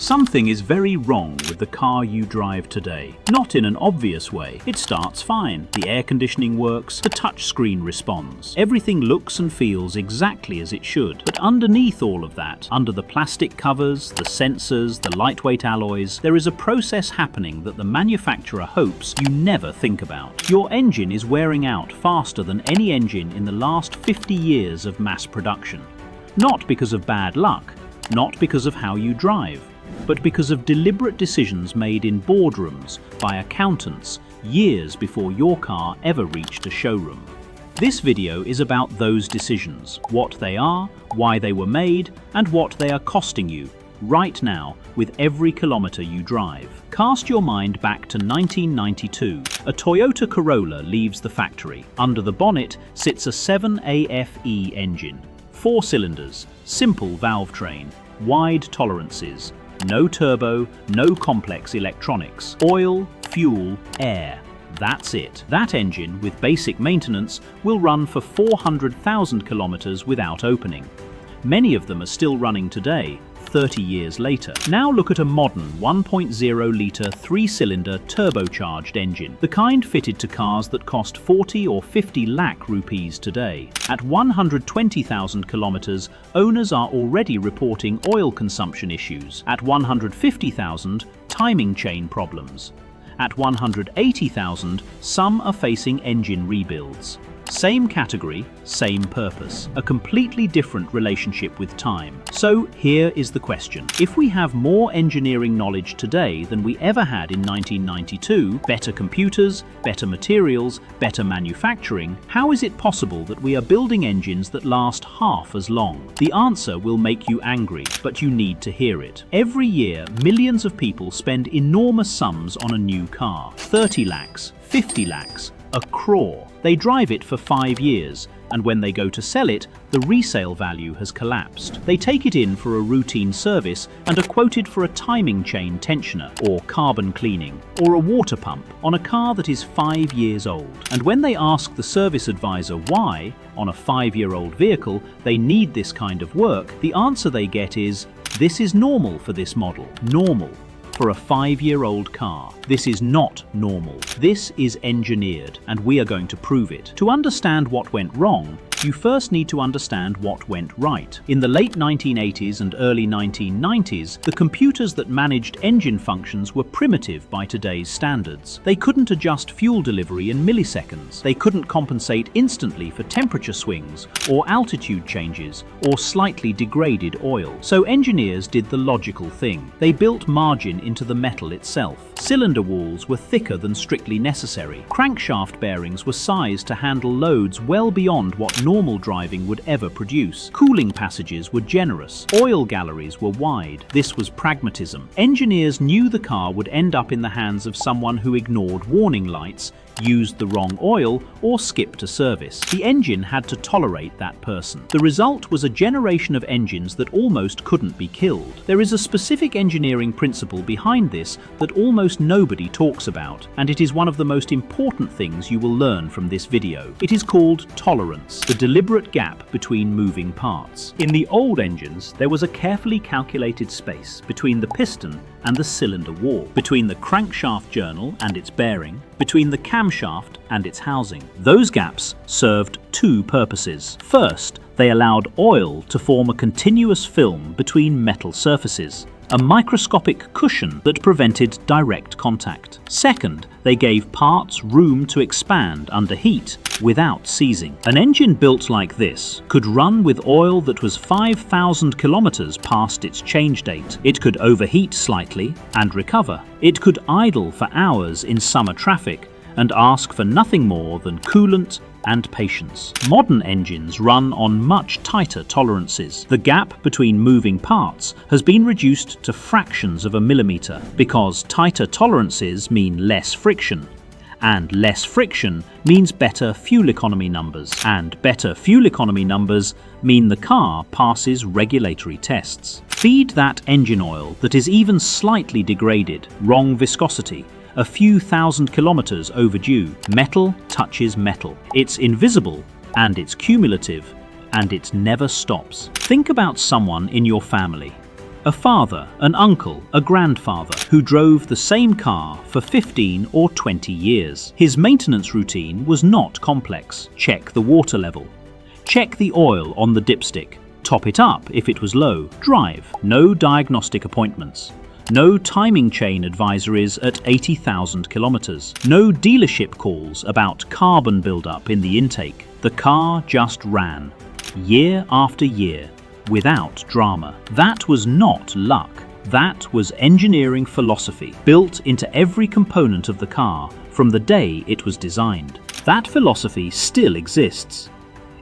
Something is very wrong with the car you drive today. Not in an obvious way. It starts fine. The air conditioning works, the touchscreen responds. Everything looks and feels exactly as it should. But underneath all of that, under the plastic covers, the sensors, the lightweight alloys, there is a process happening that the manufacturer hopes you never think about. Your engine is wearing out faster than any engine in the last 50 years of mass production. Not because of bad luck, not because of how you drive, but because of deliberate decisions made in boardrooms by accountants years before your car ever reached a showroom. This video is about those decisions, what they are, why they were made, and what they are costing you right now with every kilometer you drive. Cast your mind back to 1992. A Toyota Corolla leaves the factory. Under the bonnet sits a 7AFE engine. 4 cylinders, simple valve train, wide tolerances, no turbo, no complex electronics, oil, fuel, air. That's it. That engine, with basic maintenance, will run for 400,000 kilometers without opening. Many of them are still running today, 30 years later. Now look at a modern 1.0-litre 3-cylinder turbocharged engine, the kind fitted to cars that cost 40 or 50 lakh rupees today. At 120,000 kilometers, owners are already reporting oil consumption issues. At 150,000, timing chain problems. At 180,000, some are facing engine rebuilds. Same category, same purpose. A completely different relationship with time. So here is the question. If we have more engineering knowledge today than we ever had in 1992, better computers, better materials, better manufacturing, how is it possible that we are building engines that last half as long? The answer will make you angry, but you need to hear it. Every year, millions of people spend enormous sums on a new car. 30 lakhs, 50 lakhs, a crore. They drive it for 5 years, and when they go to sell it, the resale value has collapsed. They take it in for a routine service and are quoted for a timing chain tensioner, or carbon cleaning, or a water pump on a car that is 5 years old. And when they ask the service advisor why, on a 5-year-old vehicle, they need this kind of work, the answer they get is, "This is normal for this model." Normal. For a 5-year-old car. This is not normal. This is engineered, and we are going to prove it. To understand what went wrong, you first need to understand what went right. In the late 1980s and early 1990s, the computers that managed engine functions were primitive by today's standards. They couldn't adjust fuel delivery in milliseconds. They couldn't compensate instantly for temperature swings, or altitude changes, or slightly degraded oil. So engineers did the logical thing. They built margin into the metal itself. Cylinder walls were thicker than strictly necessary. Crankshaft bearings were sized to handle loads well beyond what normal driving would ever produce. Cooling passages were generous. Oil galleries were wide. This was pragmatism. Engineers knew the car would end up in the hands of someone who ignored warning lights, used the wrong oil, or skipped a service. The engine had to tolerate that person. The result was a generation of engines that almost couldn't be killed. There is a specific engineering principle behind this that almost nobody talks about, and it is one of the most important things you will learn from this video. It is called tolerance, the deliberate gap between moving parts. In the old engines, there was a carefully calculated space between the piston and the cylinder wall, between the crankshaft journal and its bearing, between the camshaft and its housing. Those gaps served 2 purposes. First, they allowed oil to form a continuous film between metal surfaces, a microscopic cushion that prevented direct contact. Second, they gave parts room to expand under heat without seizing. An engine built like this could run with oil that was 5,000 kilometers past its change date. It could overheat slightly and recover. It could idle for hours in summer traffic and ask for nothing more than coolant and patience. Modern engines run on much tighter tolerances. The gap between moving parts has been reduced to fractions of a millimeter because tighter tolerances mean less friction, and less friction means better fuel economy numbers, and better fuel economy numbers mean the car passes regulatory tests. Feed that engine oil that is even slightly degraded, wrong viscosity, a few thousand kilometers overdue. Metal touches metal. It's invisible and it's cumulative and it never stops. Think about someone in your family. A father, an uncle, a grandfather who drove the same car for 15 or 20 years. His maintenance routine was not complex. Check the water level. Check the oil on the dipstick. Top it up if it was low. Drive. No diagnostic appointments. No timing chain advisories at 80,000 kilometers. No dealership calls about carbon buildup in the intake. The car just ran, year after year, without drama. That was not luck. That was engineering philosophy, built into every component of the car from the day it was designed. That philosophy still exists.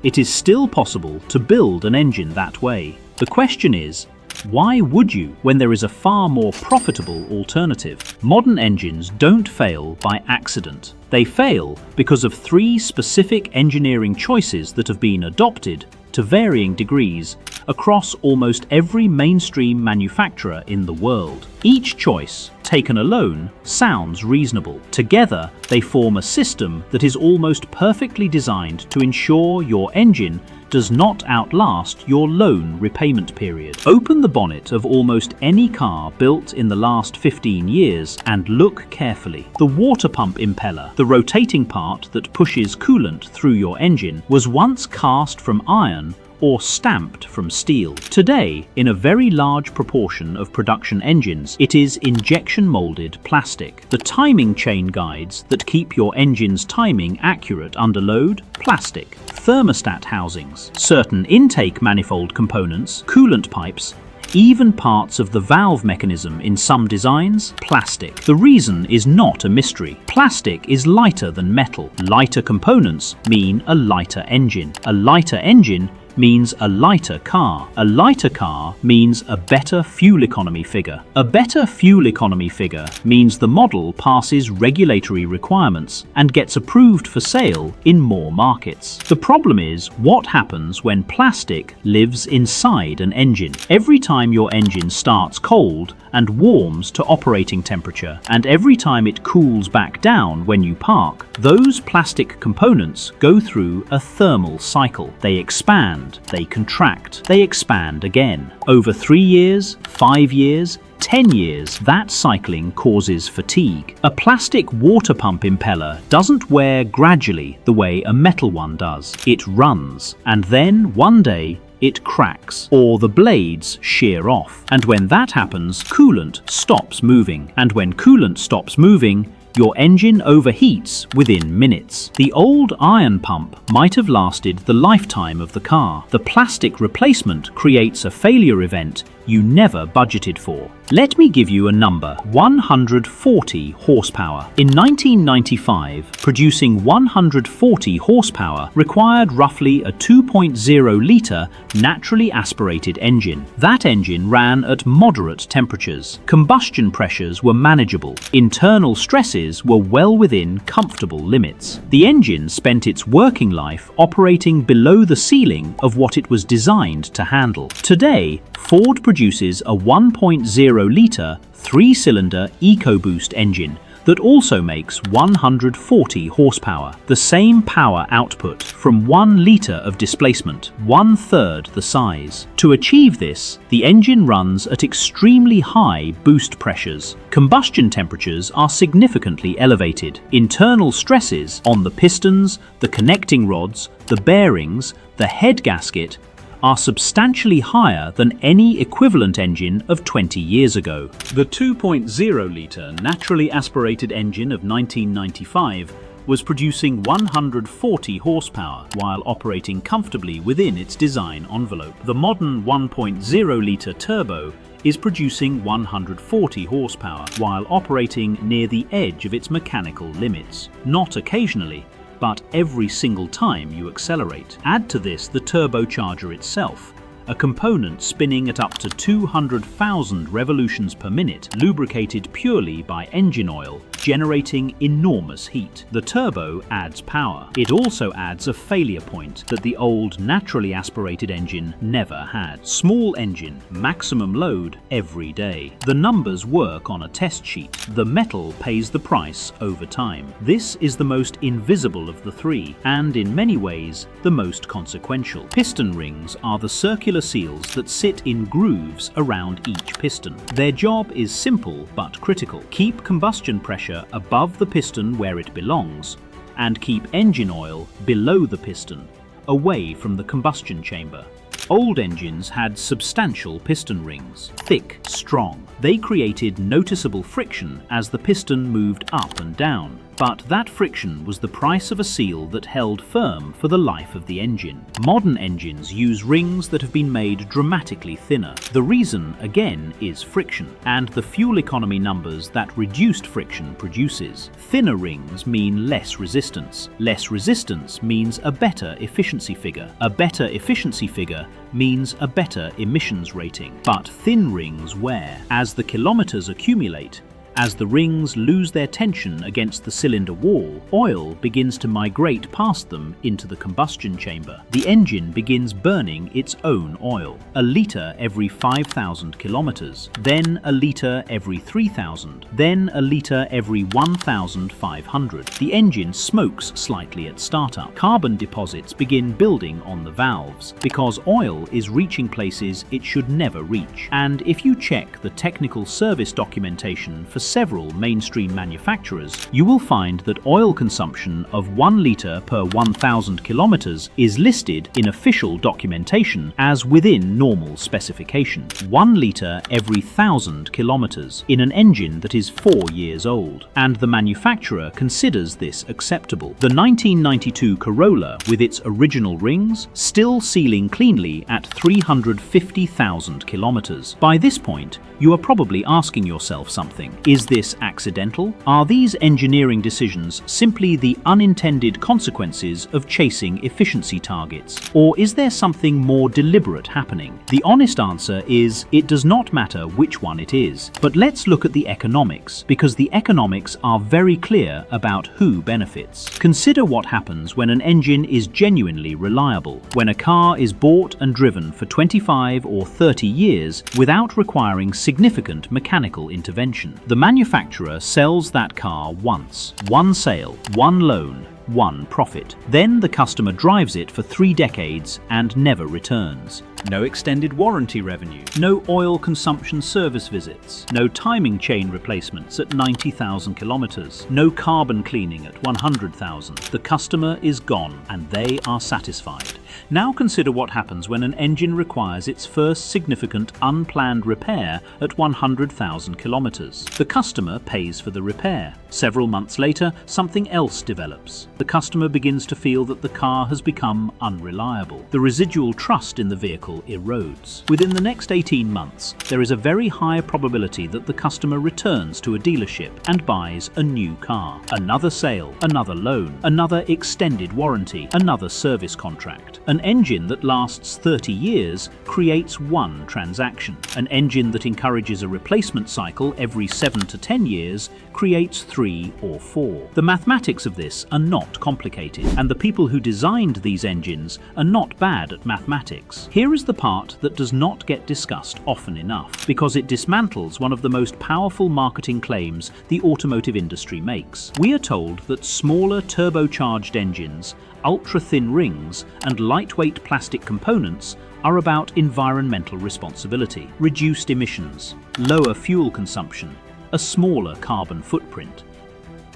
It is still possible to build an engine that way. The question is, why would you when there is a far more profitable alternative? Modern engines don't fail by accident. They fail because of three specific engineering choices that have been adopted to varying degrees across almost every mainstream manufacturer in the world. Each choice, taken alone, sounds reasonable. Together, they form a system that is almost perfectly designed to ensure your engine does not outlast your loan repayment period. Open the bonnet of almost any car built in the last 15 years and look carefully. The water pump impeller, the rotating part that pushes coolant through your engine, was once cast from iron or stamped from steel. Today, in a very large proportion of production engines, it is injection-molded plastic. The timing chain guides that keep your engine's timing accurate under load, plastic. Thermostat housings, certain intake manifold components, coolant pipes, even parts of the valve mechanism in some designs, plastic. The reason is not a mystery. Plastic is lighter than metal. Lighter components mean a lighter engine. A lighter engine means a lighter car. A lighter car means a better fuel economy figure. A better fuel economy figure means the model passes regulatory requirements and gets approved for sale in more markets. The problem is, what happens when plastic lives inside an engine? Every time your engine starts cold and warms to operating temperature, and every time it cools back down when you park, those plastic components go through a thermal cycle. They expand, they contract, they expand again. Over 3 years, 5 years, 10 years, that cycling causes fatigue. A plastic water pump impeller doesn't wear gradually the way a metal one does. It runs, and then one day, it cracks, or the blades shear off. And when that happens, coolant stops moving. And when coolant stops moving, your engine overheats within minutes. The old iron pump might have lasted the lifetime of the car. The plastic replacement creates a failure event you never budgeted for. Let me give you a number: 140 horsepower. In 1995, producing 140 horsepower required roughly a 2.0-litre naturally aspirated engine. That engine ran at moderate temperatures. Combustion pressures were manageable. Internal stresses were well within comfortable limits. The engine spent its working life operating below the ceiling of what it was designed to handle. Today, Ford produces a 1.0-litre 3-cylinder EcoBoost engine that also makes 140 horsepower, the same power output from 1 litre of displacement, 1/3 the size. To achieve this, the engine runs at extremely high boost pressures. Combustion temperatures are significantly elevated. Internal stresses on the pistons, the connecting rods, the bearings, the head gasket, are substantially higher than any equivalent engine of 20 years ago. The 2.0-litre naturally aspirated engine of 1995 was producing 140 horsepower while operating comfortably within its design envelope. The modern 1.0-litre turbo is producing 140 horsepower while operating near the edge of its mechanical limits, not occasionally, but every single time you accelerate. Add to this the turbocharger itself, a component spinning at up to 200,000 revolutions per minute, lubricated purely by engine oil, generating enormous heat. The turbo adds power. It also adds a failure point that the old naturally aspirated engine never had. Small engine, maximum load every day. The numbers work on a test sheet. The metal pays the price over time. This is the most invisible of the three, and in many ways, the most consequential. Piston rings are the circular circular seals that sit in grooves around each piston. Their job is simple but critical. Keep combustion pressure above the piston where it belongs, and keep engine oil below the piston, away from the combustion chamber. Old engines had substantial piston rings, thick, strong. They created noticeable friction as the piston moved up and down. But that friction was the price of a seal that held firm for the life of the engine. Modern engines use rings that have been made dramatically thinner. The reason, again, is friction, and the fuel economy numbers that reduced friction produces. Thinner rings mean less resistance. Less resistance means a better efficiency figure. A better efficiency figure means a better emissions rating. But thin rings wear. As the kilometers accumulate, as the rings lose their tension against the cylinder wall, oil begins to migrate past them into the combustion chamber. The engine begins burning its own oil. A litre every 5,000 kilometers, then a litre every 3,000, then a litre every 1,500. The engine smokes slightly at startup. Carbon deposits begin building on the valves because oil is reaching places it should never reach. And if you check the technical service documentation for several mainstream manufacturers, you will find that oil consumption of 1 litre per 1,000 kilometers is listed in official documentation as within normal specification. 1 litre every 1,000 kilometers in an engine that is 4 years old, and the manufacturer considers this acceptable. The 1992 Corolla, with its original rings, still sealing cleanly at 350,000 kilometers. By this point, you are probably asking yourself something. Is this accidental? Are these engineering decisions simply the unintended consequences of chasing efficiency targets? Or is there something more deliberate happening? The honest answer is, it does not matter which one it is. But let's look at the economics, because the economics are very clear about who benefits. Consider what happens when an engine is genuinely reliable, when a car is bought and driven for 25 or 30 years without requiring significant mechanical intervention. The manufacturer sells that car once. One sale, one loan, one profit. Then the customer drives it for 3 decades and never returns. No extended warranty revenue, no oil consumption service visits, no timing chain replacements at 90,000 kilometers, no carbon cleaning at 100,000. The customer is gone and they are satisfied. Now consider what happens when an engine requires its first significant unplanned repair at 100,000 kilometers. The customer pays for the repair. Several months later, something else develops. The customer begins to feel that the car has become unreliable. The residual trust in the vehicle erodes. Within the next 18 months, there is a very high probability that the customer returns to a dealership and buys a new car. Another sale, another loan, another extended warranty, another service contract. An engine that lasts 30 years creates one transaction. An engine that encourages a replacement cycle every 7 to 10 years creates 3 or 4. The mathematics of this are not complicated, and the people who designed these engines are not bad at mathematics. Here is the part that does not get discussed often enough, because it dismantles one of the most powerful marketing claims the automotive industry makes. We are told that smaller turbocharged engines, ultra-thin rings, and lightweight plastic components are about environmental responsibility, reduced emissions, lower fuel consumption, a smaller carbon footprint.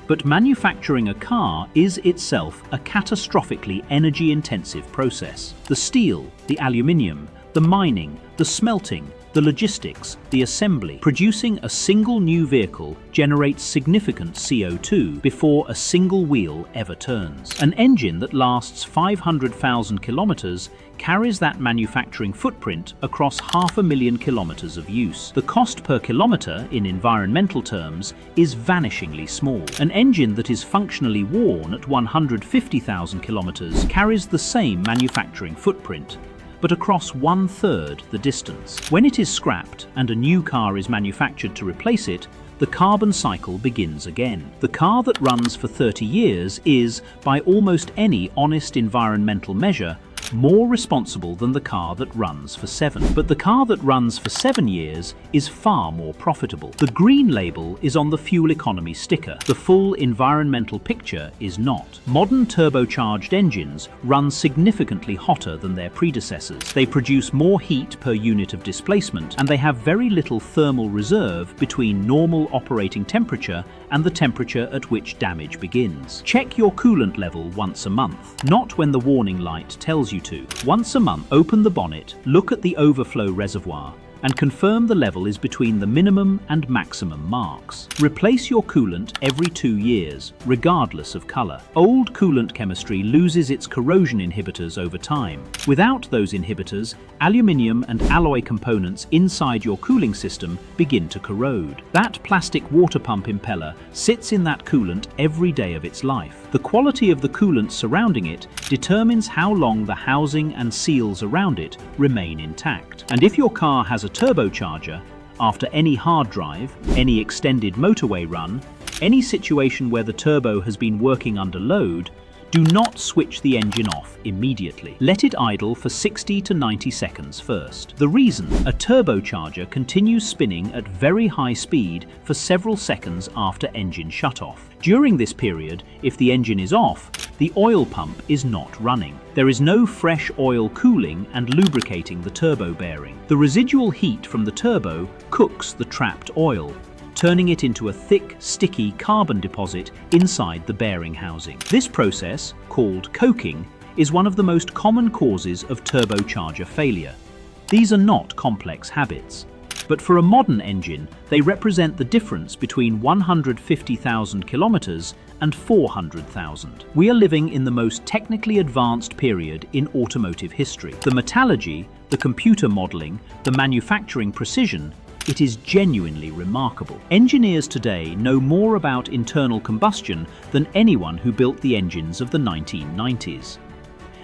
But manufacturing a car is itself a catastrophically energy-intensive process. The steel, the aluminium, the mining, the smelting, the logistics, the assembly. Producing a single new vehicle generates significant CO2 before a single wheel ever turns. An engine that lasts 500,000 kilometers carries that manufacturing footprint across 500,000 kilometers of use. The cost per kilometer in environmental terms is vanishingly small. An engine that is functionally worn at 150,000 kilometers carries the same manufacturing footprint, but across 1/3 the distance. When it is scrapped and a new car is manufactured to replace it, the carbon cycle begins again. The car that runs for 30 years is, by almost any honest environmental measure, more responsible than the car that runs for 7. But the car that runs for 7 years is far more profitable. The green label is on the fuel economy sticker. The full environmental picture is not. Modern turbocharged engines run significantly hotter than their predecessors. They produce more heat per unit of displacement, and they have very little thermal reserve between normal operating temperature and the temperature at which damage begins. Check your coolant level once a month, not when the warning light tells you to. Once a month, open the bonnet, look at the overflow reservoir, and confirm the level is between the minimum and maximum marks. Replace your coolant every 2 years, regardless of color. Old coolant chemistry loses its corrosion inhibitors over time. Without those inhibitors, aluminium and alloy components inside your cooling system begin to corrode. That plastic water pump impeller sits in that coolant every day of its life. The quality of the coolant surrounding it determines how long the housing and seals around it remain intact. And if your car has a turbocharger, after any hard drive, any extended motorway run, any situation where the turbo has been working under load, do not switch the engine off immediately. Let it idle for 60 to 90 seconds first. The reason: a turbocharger continues spinning at very high speed for several seconds after engine shutoff. During this period, if the engine is off, the oil pump is not running. There is no fresh oil cooling and lubricating the turbo bearing. The residual heat from the turbo cooks the trapped oil, turning it into a thick, sticky carbon deposit inside the bearing housing. This process, called coking, is one of the most common causes of turbocharger failure. These are not complex habits, but for a modern engine, they represent the difference between 150,000 kilometers and 400,000. We are living in the most technically advanced period in automotive history. The metallurgy, the computer modeling, the manufacturing precision, it is genuinely remarkable. Engineers today know more about internal combustion than anyone who built the engines of the 1990s.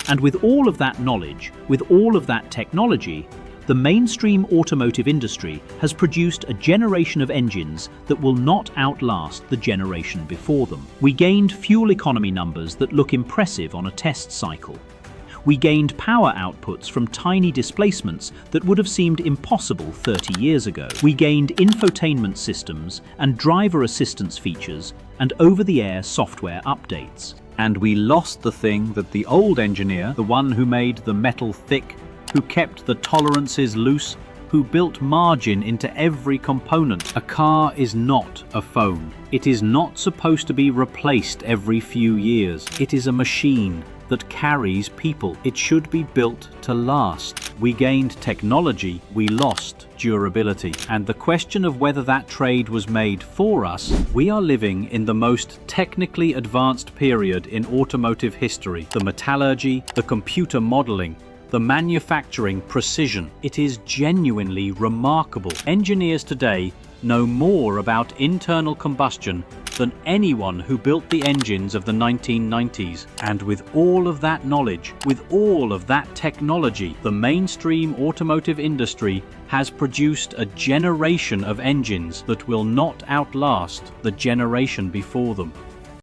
And with all of that knowledge, with all of that technology, the mainstream automotive industry has produced a generation of engines that will not outlast the generation before them. We gained fuel economy numbers that look impressive on a test cycle. We gained power outputs from tiny displacements that would have seemed impossible 30 years ago. We gained infotainment systems and driver assistance features and over-the-air software updates. And we lost the thing that the old engineer, the one who made the metal thick, who kept the tolerances loose, who built margin into every component. A car is not a phone. It is not supposed to be replaced every few years. It is a machine that carries people. It should be built to last. We gained technology, we lost durability. And the question of whether that trade was made for us, we are living in the most technically advanced period in automotive history. The metallurgy, the computer modeling, the manufacturing precision. It is genuinely remarkable. Engineers today know more about internal combustion than anyone who built the engines of the 1990s. And with all of that knowledge, with all of that technology, the mainstream automotive industry has produced a generation of engines that will not outlast the generation before them.